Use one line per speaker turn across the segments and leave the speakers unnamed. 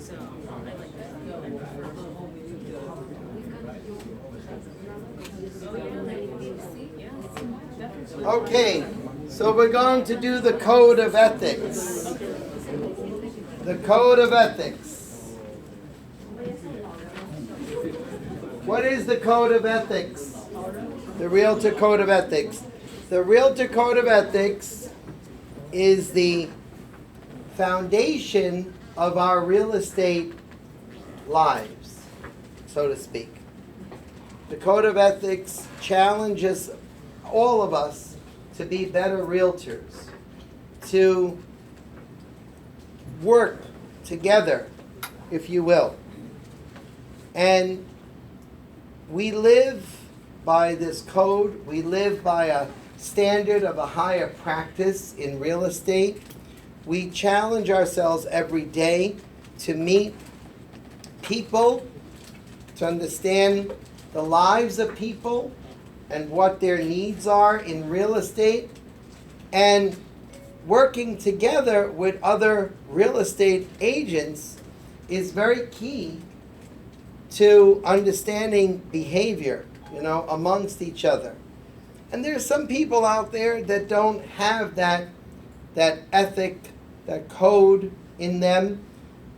So I like that. I prefer both. Oh, yeah. Yeah, definitely.
Okay, so we're going to do the code of ethics. The code of ethics. What is the code of ethics? The Realtor Code of Ethics. The Realtor Code of Ethics is the foundation of our real estate lives, so to speak. The Code of Ethics challenges all of us to be better realtors, to work together, if you will. And we live by this code. We live by a standard of a higher practice in real estate. We challenge ourselves every day to meet people, to understand the lives of people and what their needs are in real estate, and working together with other real estate agents is very key to understanding behavior, amongst each other. And there's some people out there that don't have that ethic, that code in them.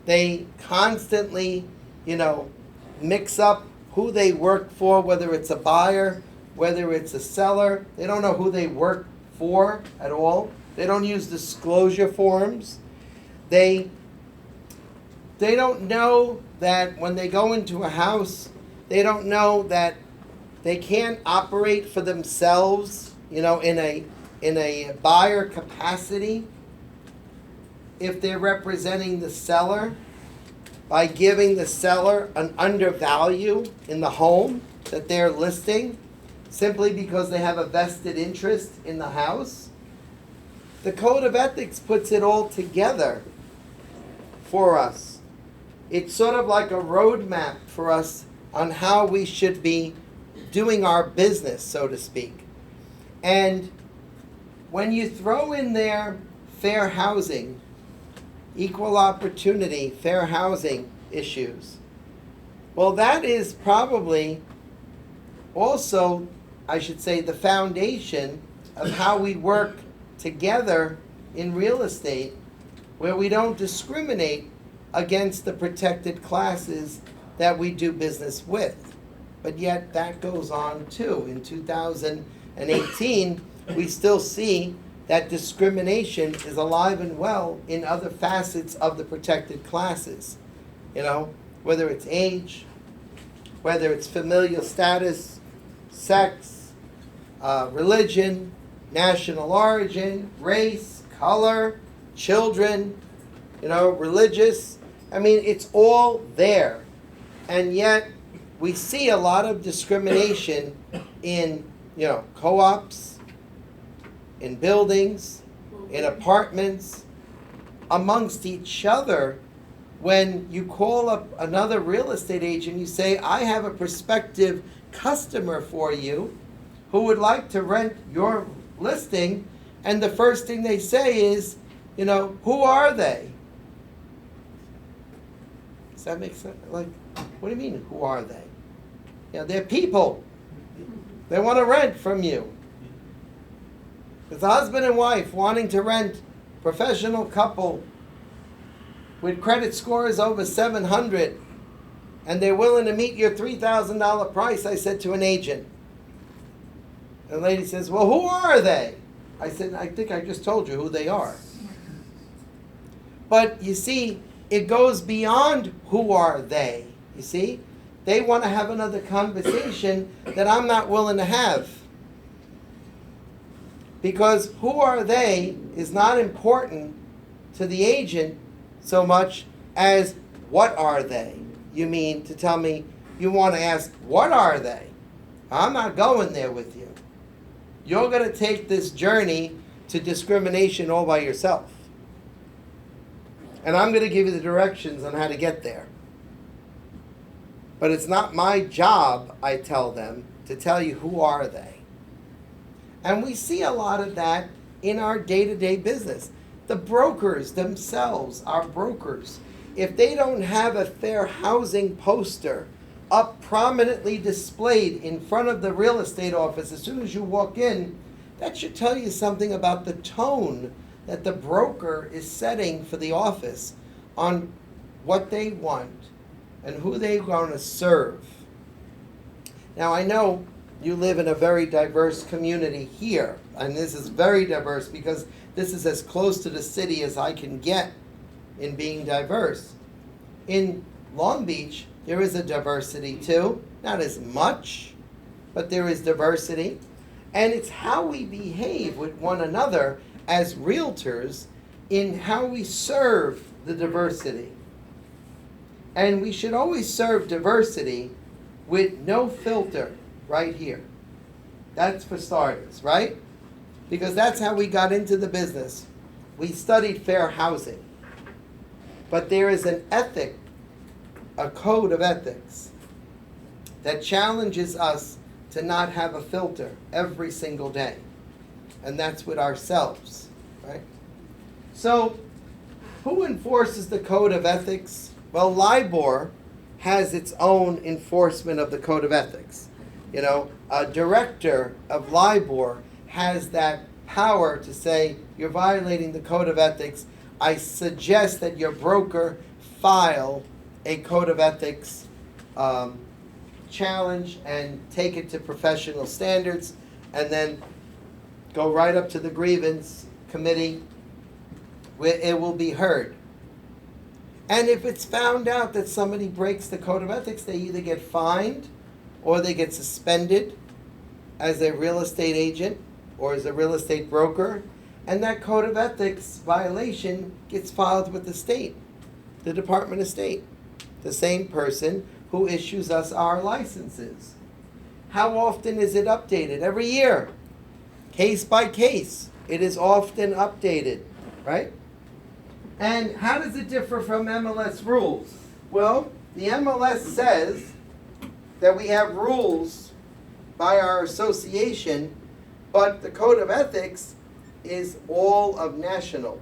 They constantly, mix up who they work for, whether it's a buyer, whether it's a seller. They don't know who they work for at all. They don't use disclosure forms. They don't know that when they go into a house, they don't know that they can't operate for themselves, in a buyer capacity if they're representing the seller by giving the seller an undervalue in the home that they're listing simply because they have a vested interest in the house. The Code of Ethics puts it all together for us. It's sort of like a roadmap for us on how we should be doing our business, so to speak. And when you throw in there fair housing, equal opportunity, fair housing issues, well, that is probably also, I should say, the foundation of how we work together in real estate, where we don't discriminate against the protected classes that we do business with. But yet that goes on too. In 2018, we still see that discrimination is alive and well in other facets of the protected classes. Whether it's age, whether it's familial status, sex, religion, national origin, race, color, children, religious. It's all there. And yet we see a lot of discrimination in, co-ops, in buildings, in apartments, amongst each other. When you call up another real estate agent, you say, I have a prospective customer for you who would like to rent your listing, and the first thing they say is, who are they? Does that make sense? Like, what do you mean, who are they? They're people. They want to rent from you. It's a husband and wife wanting to rent, professional couple with credit scores over 700, and they're willing to meet your $3,000 price, I said to an agent. And the lady says, well, who are they? I said, I think I just told you who they are. But you see, it goes beyond who are they, you see? They want to have another conversation that I'm not willing to have. Because who are they is not important to the agent so much as what are they. You mean to tell me you want to ask, what are they? I'm not going there with you. You're going to take this journey to discrimination all by yourself. And I'm going to give you the directions on how to get there. But it's not my job, I tell them, to tell you who are they. And we see a lot of that in our day-to-day business. The brokers themselves are brokers. if they don't have a fair housing poster up prominently displayed in front of the real estate office as soon as you walk in, that should tell you something about the tone that the broker is setting for the office on what they want and who they're going to serve. Now, I know you live in a very diverse community here, and this is very diverse because this is as close to the city as I can get in being diverse. In Long Beach, there is a diversity too, not as much, but there is diversity. And it's how we behave with one another as realtors in how we serve the diversity. And we should always serve diversity with no filter right here. That's for starters, right? Because that's how we got into the business. We studied fair housing. But there is an ethic, a code of ethics, that challenges us to not have a filter every single day. And that's with ourselves, right? So, who enforces the code of ethics? Well, LIBOR has its own enforcement of the code of ethics. You know, a director of LIBOR has that power to say, you're violating the code of ethics. I suggest that your broker file a code of ethics challenge and take it to professional standards, and then go right up to the grievance committee where it will be heard. And if it's found out that somebody breaks the code of ethics, they either get fined or they get suspended as a real estate agent or as a real estate broker, and that code of ethics violation gets filed with the state, the Department of State, the same person who issues us our licenses. How often is it updated? Every year, case by case. It is often updated, right? And how does it differ from MLS rules? Well, the MLS says that we have rules by our association, but the Code of Ethics is all of national.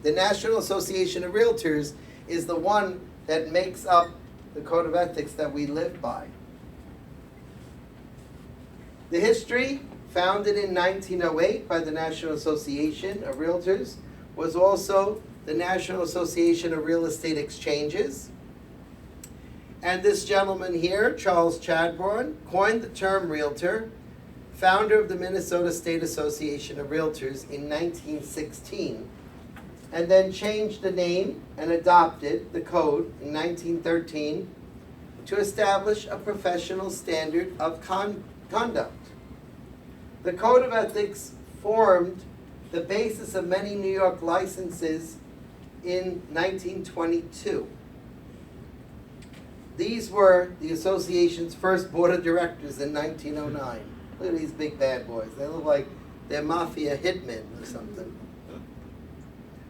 The National Association of Realtors is the one that makes up the Code of Ethics that we live by. The history, founded in 1908 by the National Association of Realtors, was also the National Association of Real Estate Exchanges. And this gentleman here, Charles Chadbourne, coined the term realtor, founder of the Minnesota State Association of Realtors in 1916, and then changed the name and adopted the code in 1913 to establish a professional standard of conduct. The Code of Ethics formed the basis of many New York licenses in 1922. These were the association's first board of directors in 1909. Look at these big bad boys. They look like they're mafia hitmen or something.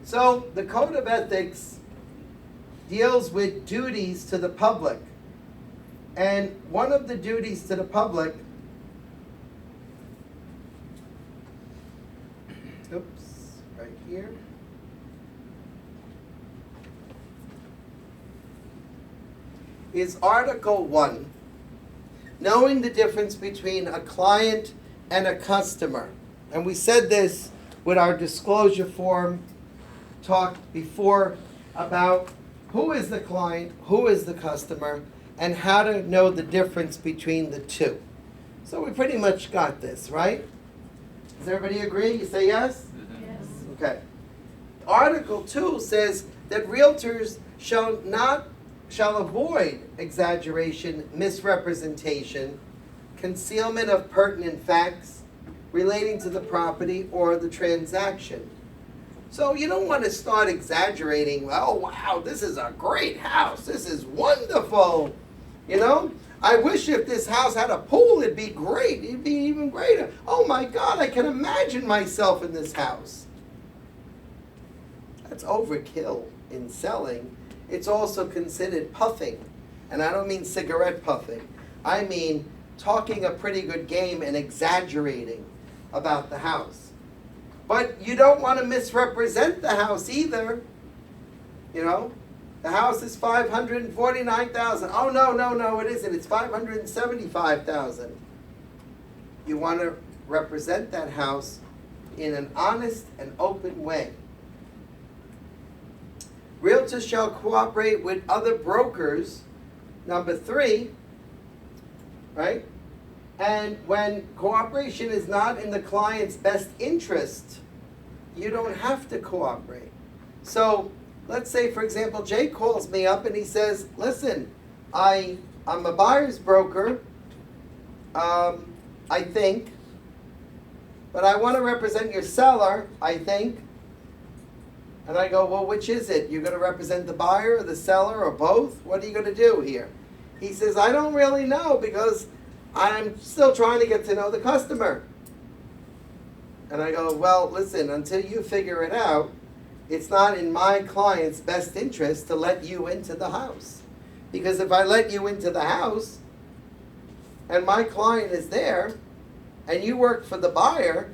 So the Code of Ethics deals with duties to the public. And one of the duties to the public, right here, is Article 1, knowing the difference between a client and a customer. And we said this with our disclosure form talk before about who is the client, who is the customer, and how to know the difference between the two. So we pretty much got this, right? Does everybody agree? You say yes?
Yes.
Okay. Article 2 says that realtors shall avoid exaggeration, misrepresentation, concealment of pertinent facts relating to the property or the transaction. So you don't want to start exaggerating, oh wow, this is a great house, this is wonderful. You know, I wish if this house had a pool, it'd be great, it'd be even greater. Oh my God, I can imagine myself in this house. That's overkill in selling. It's also considered puffing. And I don't mean cigarette puffing. I mean talking a pretty good game and exaggerating about the house. But you don't want to misrepresent the house either. You know, The house is $549,000. Oh, no, it isn't. It's $575,000. You want to represent that house in an honest and open way. Realtors shall cooperate with other brokers. Number 3, right? And when cooperation is not in the client's best interest, you don't have to cooperate. So, let's say, for example, Jay calls me up and he says, listen, I'm a buyer's broker, I think, but I want to represent your seller, I think. And I go, well, which is it? You're going to represent the buyer or the seller or both? What are you going to do here? He says, I don't really know because I'm still trying to get to know the customer. And I go, well, listen, until you figure it out, it's not in my client's best interest to let you into the house. Because if I let you into the house and my client is there and you work for the buyer,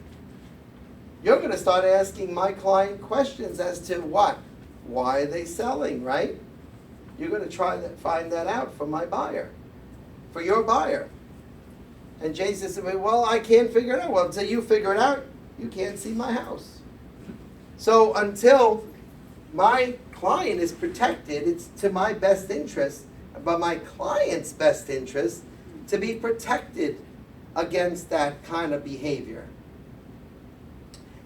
you're going to start asking my client questions as to what? Why are they selling, right? You're going to try to find that out for my buyer, for your buyer. And Jay says to me, well, I can't figure it out. Well, until you figure it out, you can't see my house. So until my client is protected, it's to my best interest, but my client's best interest, to be protected against that kind of behavior.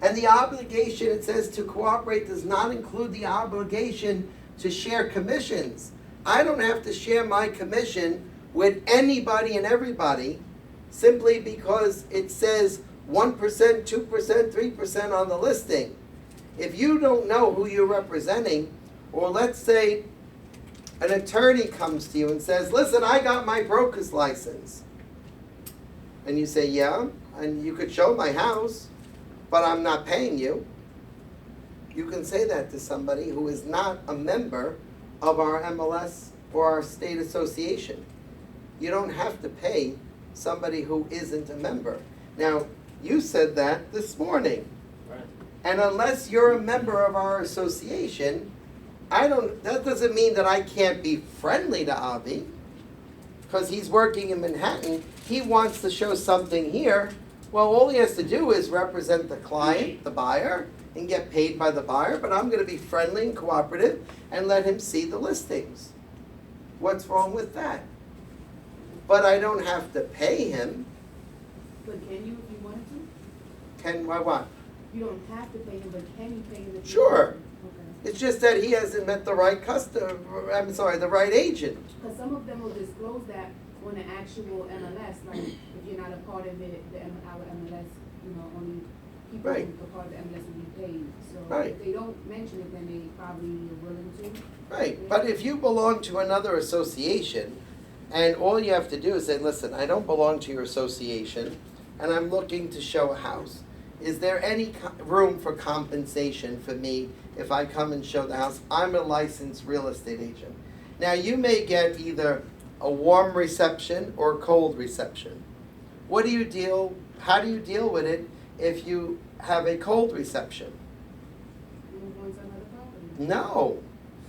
And the obligation, it says, to cooperate does not include the obligation to share commissions. I don't have to share my commission with anybody and everybody simply because it says 1%, 2%, 3% on the listing. If you don't know who you're representing, or let's say an attorney comes to you and says, listen, I got my broker's license. And you say, yeah, and you could show my house, but I'm not paying you. You can say that to somebody who is not a member of our MLS or our state association. You don't have to pay somebody who isn't a member. Now, you said that this morning.
Right.
And unless you're a member of our association, that doesn't mean that I can't be friendly to Avi, because he's working in Manhattan. He wants to show something here. Well, all he has to do is represent the client, the buyer, and get paid by the buyer, but I'm going to be friendly and cooperative and let him see the listings. What's wrong with that? But I don't have to pay him.
But can you if you wanted to?
Can I what?
You don't have to pay him, but can you pay him if you
Sure.
want to? Okay.
It's just that he hasn't met the right the right agent.
Because some of them will disclose that on the actual MLS, like if you're not a part of it, our MLS, only people
Right.
who are part of the MLS will be paid. So
Right.
if they don't mention it, then they probably are willing to.
Right, but if you belong to another association, and all you have to do is say, listen, I don't belong to your association, and I'm looking to show a house. Is there any room for compensation for me if I come and show the house? I'm a licensed real estate agent. Now, you may get either a warm reception or cold reception. How do you deal with it if you have a cold reception?
Move on to another property.
No.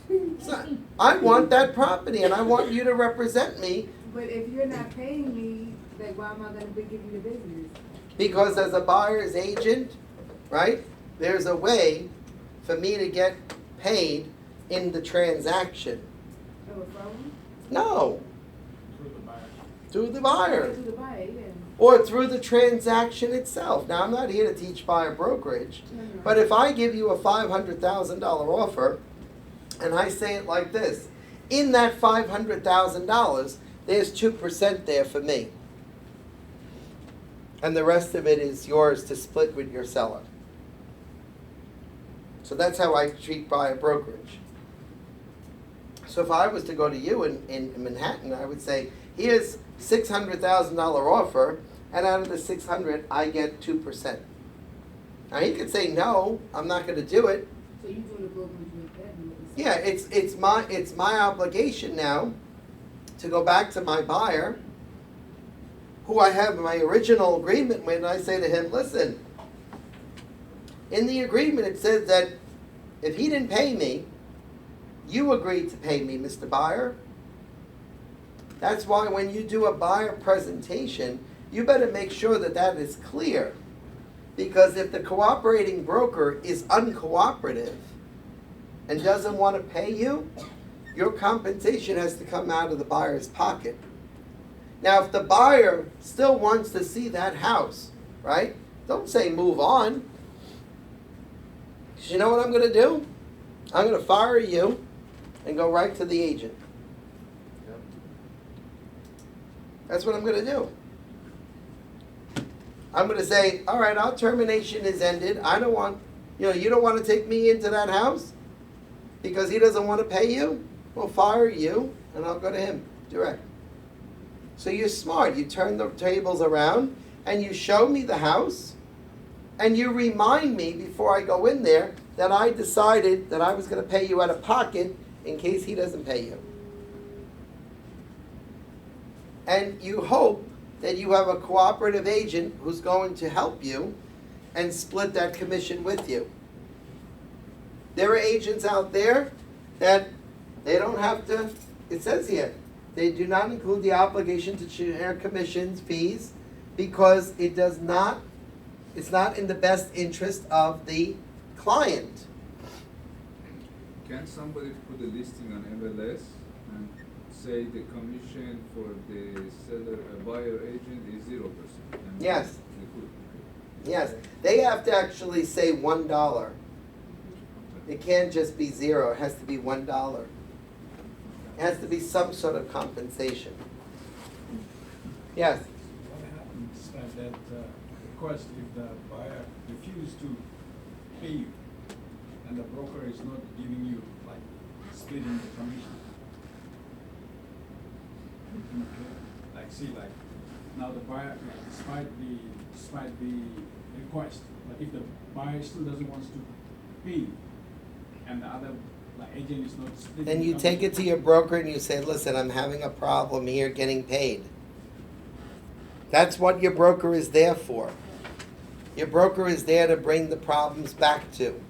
It's not- I want that property and I want you to represent me,
But if you're not paying me, then why am I going to be giving you the business?
because as a buyer's agent, right, there's a way for me to get paid in the transaction.
Oh, a phone?
No,
Through the buyer.
through the buyer.
To the buyer, yeah.
Or through the transaction itself. Now, I'm not here to teach buyer brokerage,
No.
but if I give you a $500,000 offer, and I say it like this, in that $500,000, there's 2% there for me. And the rest of it is yours to split with your seller. So that's how I treat buyer brokerage. So if I was to go to you in Manhattan, I would say, here's $600,000 offer, and out of the 600, I get 2%. Now he could say, no, I'm not going to do it.
So you doing the brokerage with that?
Yeah, it's my obligation now to go back to my buyer, who I have my original agreement with, and I say to him, listen, in the agreement it says that if he didn't pay me You agreed to pay me, Mr. Buyer. That's why when you do a buyer presentation, you better make sure that that is clear. Because if the cooperating broker is uncooperative and doesn't want to pay you, your compensation has to come out of the buyer's pocket. Now, if the buyer still wants to see that house, right? Don't say move on. You know what I'm going to do? I'm going to fire you and go right to the agent. That's what I'm going to do. I'm going to say, all right, our termination is ended. I don't want, you don't want to take me into that house because he doesn't want to pay you? We'll fire you and I'll go to him direct. So you're smart. You turn the tables around and you show me the house and you remind me before I go in there that I decided that I was going to pay you out of pocket in case he doesn't pay you. And you hope that you have a cooperative agent who's going to help you and split that commission with you. There are agents out there that they don't have to, it says here, they do not include the obligation to share commissions, fees, because it's not in the best interest of the client.
Can somebody put a listing on MLS and say the commission for the seller, buyer agent is 0%?
Yes.
They could.
Yes, they have to actually say $1. It can't just be 0, it has to be $1. It has to be some sort of compensation. Yes?
What happens that request if the buyer refuses to pay you and the broker is not giving you, like, splitting the commission? Okay. Like, now the buyer, despite the request, but if the buyer still doesn't want to pay you and the other agent is not splitting,
Then you take it to your broker and you say, listen, I'm having a problem here getting paid. That's what your broker is there for. Your broker is there to bring the problems back to.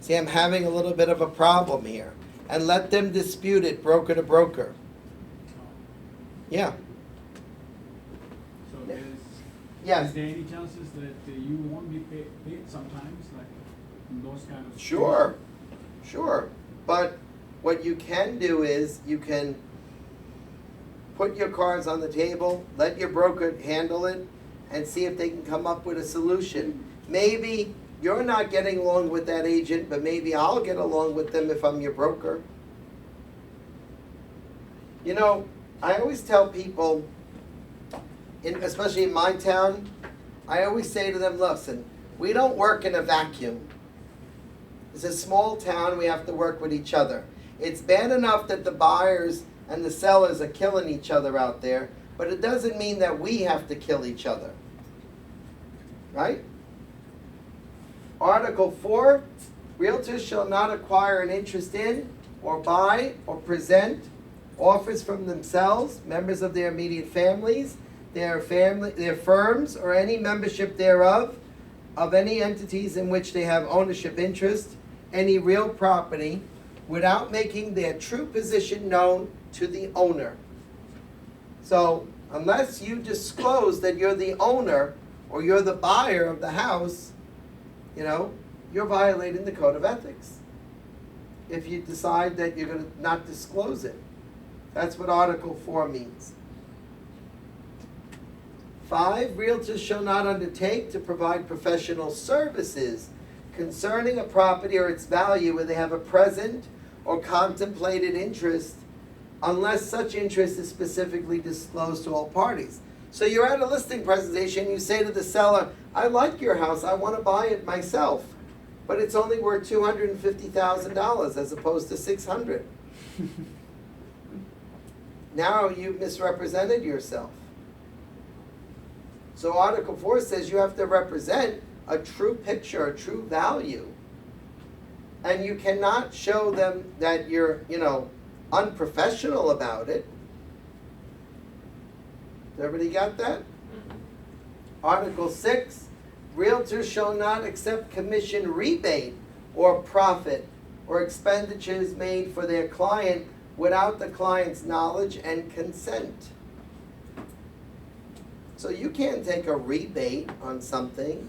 See, I'm having a little bit of a problem here. And let them dispute it broker to broker. Yeah.
So
Yes.
is there any chances that you won't be paid sometimes, like in those kind of
Sure. But what you can do is you can put your cards on the table, let your broker handle it, and see if they can come up with a solution. Maybe you're not getting along with that agent, but maybe I'll get along with them if I'm your broker. I always tell people, especially in my town, I always say to them, listen, we don't work in a vacuum. It's a small town, we have to work with each other. It's bad enough that the buyers and the sellers are killing each other out there, but it doesn't mean that we have to kill each other. Right? Article 4, realtors shall not acquire an interest in, or buy, or present offers from themselves, members of their immediate families, their firms, or any membership thereof, of any entities in which they have ownership interest, any real property, without making their true position known to the owner. So, unless you disclose that you're the owner or you're the buyer of the house, you're violating the code of ethics. If you decide that you're going to not disclose it. That's what Article 4 means. 5, realtors shall not undertake to provide professional services concerning a property or its value where they have a present or contemplated interest unless such interest is specifically disclosed to all parties. So you're at a listing presentation, you say to the seller, I like your house, I want to buy it myself, but it's only worth $250,000 as opposed to $600,000. Now you've misrepresented yourself. So Article 4 says you have to represent a true picture, a true value. And you cannot show them that you're, unprofessional about it. Everybody got that? Article 6, realtors shall not accept commission rebate or profit or expenditures made for their client without the client's knowledge and consent. So you can't take a rebate on something,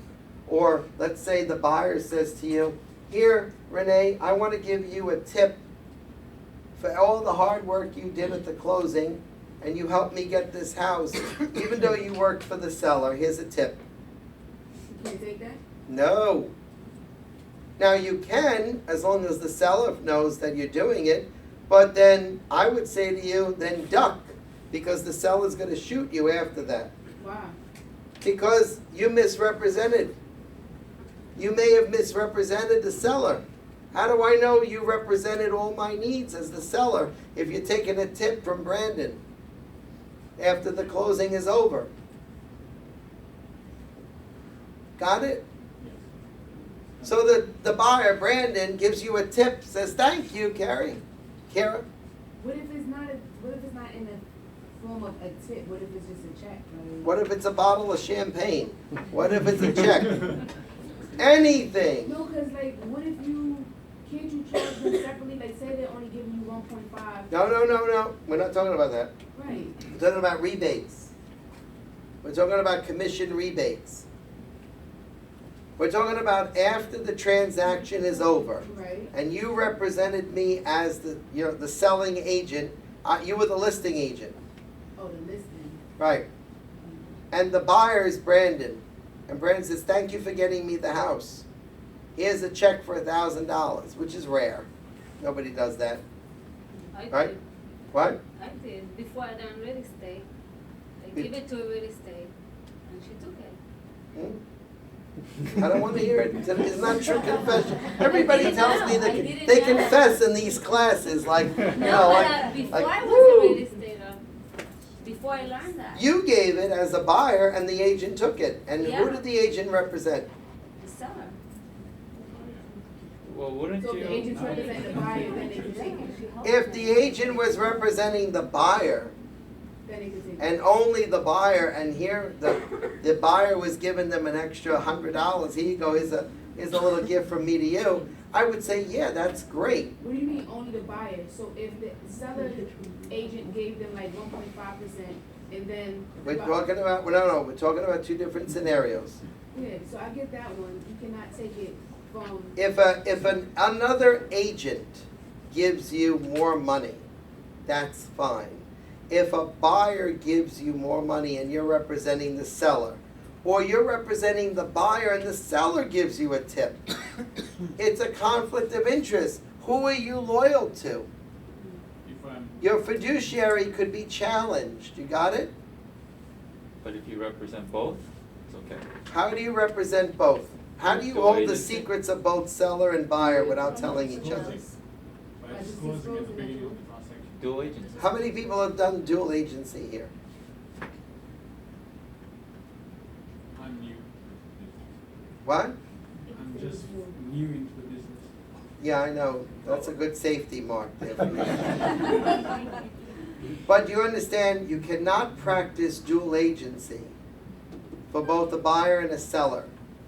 or let's say the buyer says to you, here, Renee, I want to give you a tip for all the hard work you did at the closing, and you helped me get this house, even though you worked for the seller, here's a tip.
You can't take that?
No. Now you can, as long as the seller knows that you're doing it, but then I would say to you, then duck, because the seller's gonna shoot you after that.
Why?
Because you misrepresented. You may have misrepresented the seller. How do I know you represented all my needs as the seller if you're taking a tip from Brandon after the closing is over? Got it?
Yes.
So the buyer, Brandon, gives you a tip, says, thank you, Carrie. Kara?
What if it's not in the form of a tip? What if it's just a check? Like,
What if it's a bottle of champagne? What if it's a check? Anything.
No, cause like, what if can't you charge them separately? Like, say they're only giving you 1.5.
No. We're not talking about that.
Right.
We're talking about rebates. We're talking about commission rebates. We're talking about after the transaction is over,
Right.
and you represented me as the selling agent. You were the listing agent,
Oh, the listing.
right? And the buyer is Brandon, and Brandon says, "Thank you for getting me the house. Here's a check for $1,000," which is rare. Nobody does that,
I
right?
did.
What?
I did. Before I done real estate, I
Be-
give it to a real estate, and she took it.
Hmm? I don't want to hear it. It's not true confession. Everybody tells me that they confess in these classes, like,
No,
you know,
but before
like,
I was a
woo.
real estate, before I learned that,
You gave it as a buyer, and the agent took it. And who
Yeah.
did the agent represent?
the seller.
Well, wouldn't
So if the
you?
agents represent the buyer, then they can take it.
She helped
If
me.
the agent was representing the buyer,
Then they can take it.
and only the buyer, and here the buyer was giving them an extra $100. Here you go. Here's a little gift from me to you. I would say, yeah, that's great.
What do you mean only the buyer? So if the seller agent gave them like 1.5%, and then.
We're talking about no. We're talking about two different scenarios.
Yeah, so I get that one. You cannot take it from.
If another agent gives you more money, that's fine. If a buyer gives you more money and you're representing the seller, or you're representing the buyer and the seller gives you a tip, it's a conflict of interest. Who are you loyal to?
If I'm,
Your fiduciary could be challenged. You got it?
But if you represent both, it's okay.
How do you represent both? How do you
Dual
hold the
agency.
secrets of both seller and buyer without telling each other?
by disclosing at the beginning of the transaction.
Dual agency.
How many people have done dual agency here?
I'm new.
What?
I'm just new into the business.
Yeah, I know. That's a good safety mark there for you. But you understand, you cannot practice dual agency for both a buyer and a seller.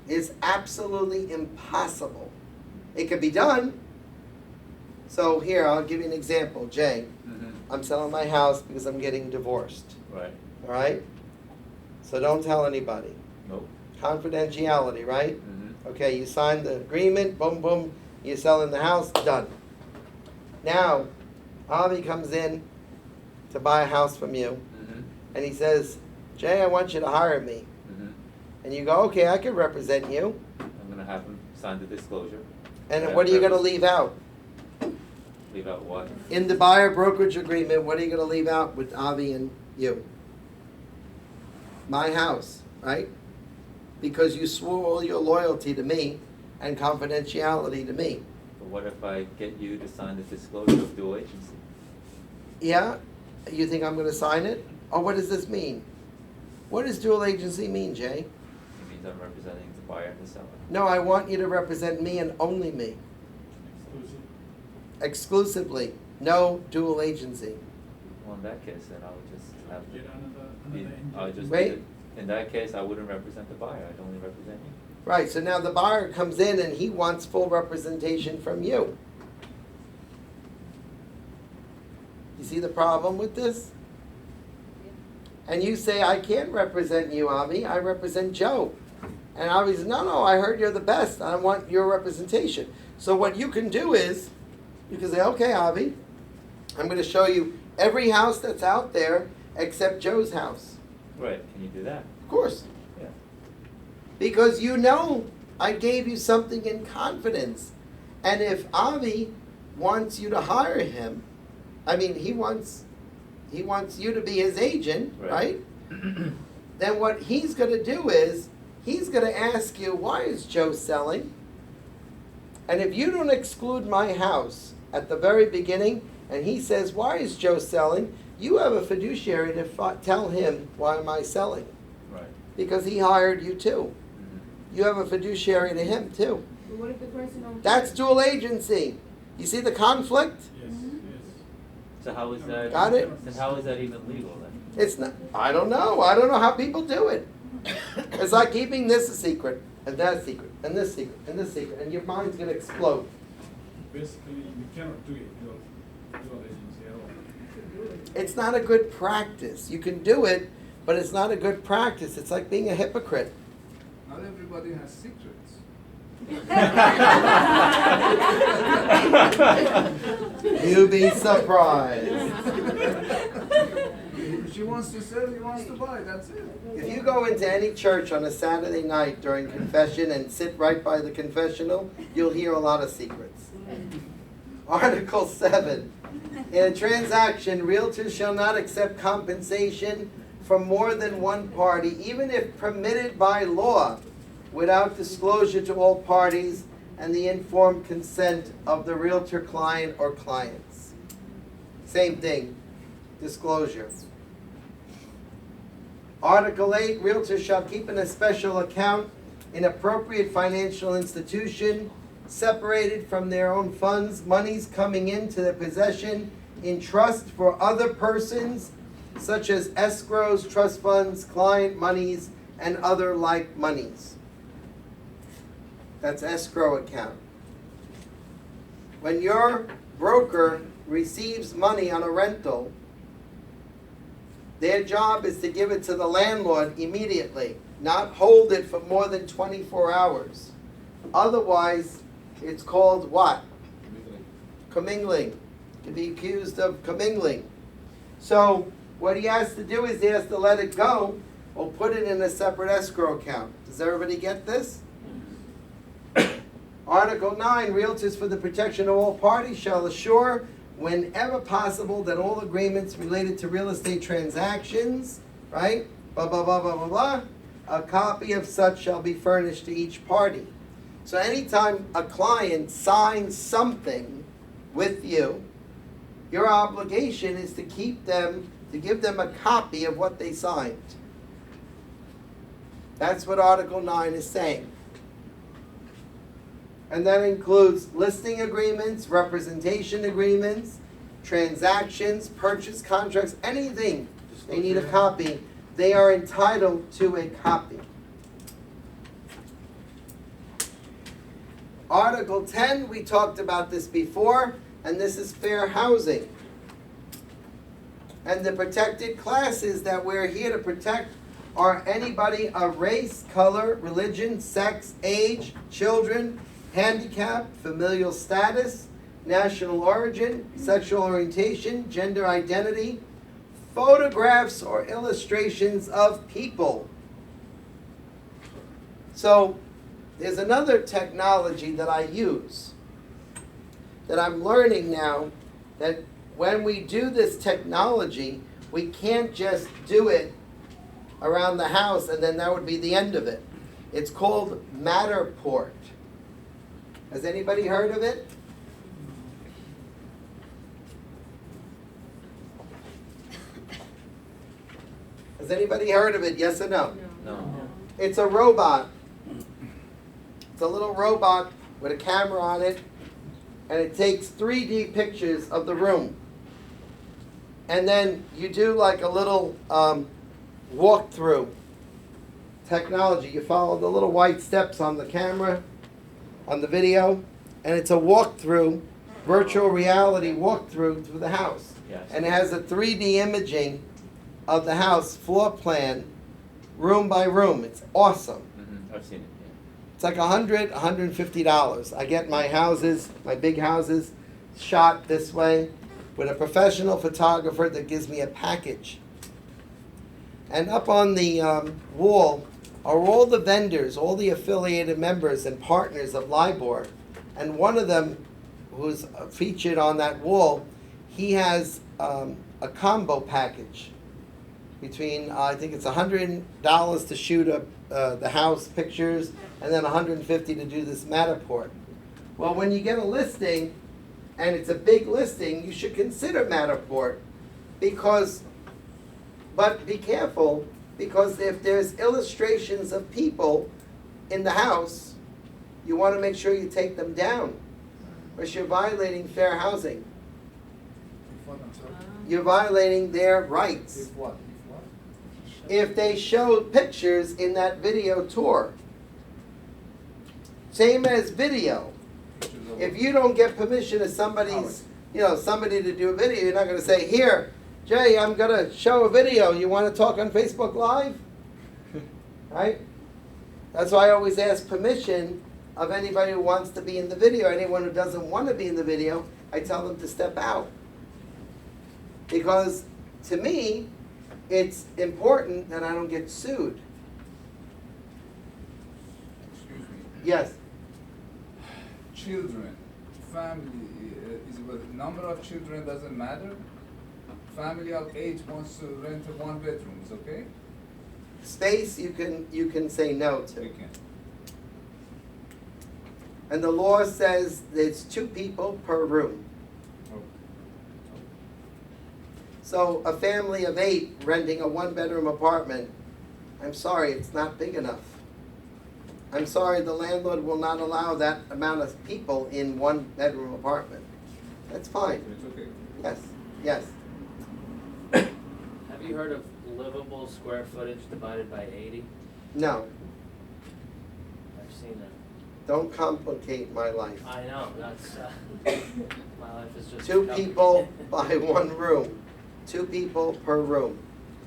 It's absolutely impossible. It could be done. So here, I'll give you an example. Jay,
Mhm.
I'm selling my house because I'm getting divorced.
Right.
All right? So don't tell anybody.
Nope.
Confidentiality, right?
Mhm.
Okay, you signed the agreement, boom, boom, you're selling the house, done. Now, Avi comes in to buy a house from you,
Mhm.
and he says, Jay, I want you to hire me.
Mhm.
And you go, okay, I can represent you.
I'm gonna have him sign the disclosure.
And
Yeah,
what are you gonna
purpose.
leave out?
Leave out what?
In the buyer brokerage agreement, what are you gonna leave out with Avi and you? My house, right? Because you swore all your loyalty to me and confidentiality to me.
But what if I get you to sign the disclosure of dual agency?
Yeah? You think I'm gonna sign it? Or what does this mean? What does dual agency mean, Jay?
It means I'm representing the buyer and the seller.
No, I want you to represent me and only me.
Exclusive.
Exclusively. No dual agency.
Well, in that case, then I would just have
Get
to
another
be,
engine.
I would just
Wait.
do it. In that case, I wouldn't represent the buyer, I'd only represent you.
Right, so now the buyer comes in and he wants full representation from you. see the problem with this? And you say, I can't represent you, Avi, I represent Joe. And Avi says, no, I heard you're the best, I want your representation. So what you can do is, you can say, okay, Avi, I'm going to show you every house that's out there except Joe's house.
Right, can you do that?
Of course.
Yeah.
Because you know I gave you something in confidence. And if Avi wants you to hire him, I mean, he wants you to be his agent, right? Then what he's going to do is, he's going to ask you, why is Joe selling? And if you don't exclude my house at the very beginning, and he says, why is Joe selling? You have a fiduciary to tell him, why am I selling?
Right.
Because he hired you too.
Mhm.
You have a fiduciary to him too.
But what if the person don't?
That's dual agency. You see the conflict?
Yes, yes.
So how is that?
Got it?
Then how is that even legal then?
It's not, I don't know. I don't know how people do it. It's like keeping this a secret, and that secret, and this secret, and this secret, and your mind's going to explode.
Basically, you cannot do it, dual agency at all.
It's not a good practice. You can do it, but it's not a good practice. It's like being a hypocrite.
Not everybody has secrets.
You'd be surprised.
If she wants to sell, he wants to buy, that's it.
If you go into any church on a Saturday night during confession and sit right by the confessional, you'll hear a lot of secrets. Article 7. In a transaction, realtors shall not accept compensation from more than one party, even if permitted by law, without disclosure to all parties and the informed consent of the realtor client or clients. Same thing, disclosure. Article 8, realtors shall keep in a special account in appropriate financial institution, separated from their own funds, monies coming into their possession in trust for other persons, such as escrows, trust funds, client monies, and other like monies. That's escrow account. When your broker receives money on a rental, their job is to give it to the landlord immediately, not hold it for more than 24 hours. Otherwise, it's called what? Commingling. To be accused of commingling. So, what he has to do is he has to let it go or put it in a separate escrow account. Does everybody get this? Article 9, realtors for the protection of all parties shall assure whenever possible that all agreements related to real estate transactions, right? Blah, blah, blah, blah, blah, blah. A copy of such shall be furnished to each party. So anytime a client signs something with you, your obligation is to give them a copy of what they signed. That's what Article 9 is saying. And that includes listing agreements, representation agreements, transactions, purchase contracts, anything they need a copy. They are entitled to a copy. Article 10, we talked about this before, and this is fair housing. And the protected classes that we're here to protect are anybody of race, color, religion, sex, age, children, handicap, familial status, national origin, sexual orientation, gender identity, photographs or illustrations of people. So, there's another technology that I use that I'm learning now, that when we do this technology, we can't just do it around the house and then that would be the end of it. It's called Matterport. Has anybody heard of it? Has anybody heard of it? Yes or no?
No.
It's a robot. It's a little robot with a camera on it, and it takes 3D pictures of the room. And then you do like a little walkthrough technology. You follow the little white steps on the camera, on the video, and it's a walkthrough virtual reality walkthrough through the house.
Yes.
And it has a 3D imaging of the house, floor plan, room by room. It's awesome.
I've seen it, yeah.
It's like $150. I get my houses, my big houses, shot this way with a professional photographer that gives me a package. And up on the wall are all the vendors, all the affiliated members and partners of LIBOR. And one of them, who's featured on that wall, he has a combo package between, I think it's $100 to shoot the house pictures, and then $150 to do this Matterport. Well, when you get a listing, and it's a big listing, you should consider Matterport, but be careful, because if there's illustrations of people in the house, you want to make sure you take them down, or you're violating fair housing.
If what, I'm sorry?
You're violating their rights.
If what?
If they show pictures in that video tour. Same as video. If you don't get permission of somebody to do a video, you're not gonna say, here, Jay, I'm gonna show a video, you wanna talk on Facebook Live? Right? That's why I always ask permission of anybody who wants to be in the video. Anyone who doesn't wanna be in the video, I tell them to step out. Because to me, it's important that I don't get sued.
Excuse me.
Yes,
Children, family, is the number of children doesn't matter. Family of 8 wants to rent a 1 bedroom, is okay?
space you can say no to.
We can.
And the law says there's 2 people per room.
Oh.
So a family of 8 renting a 1-bedroom apartment, I'm sorry, it's not big enough. I'm sorry, the landlord will not allow that amount of people in 1-bedroom apartment. That's fine.
It's okay.
Yes, yes.
Have you heard of livable square footage divided by 80?
No,
I've seen that.
don't complicate my life.
I know, that's, my life is just.
2 people by 1 room. 2 people per room.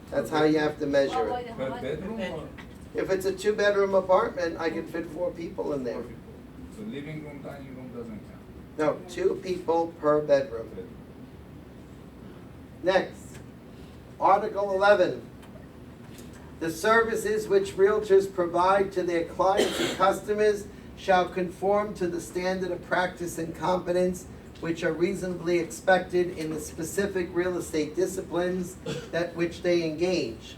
That's how you have to measure it.
Per bedroom or
If it's a 2-bedroom apartment, I can fit 4 people in there.
4 people? So living room, dining room doesn't count.
No, 2 people per bedroom. Next, Article 11. The services which realtors provide to their clients and customers shall conform to the standard of practice and competence which are reasonably expected in the specific real estate disciplines that which they engage.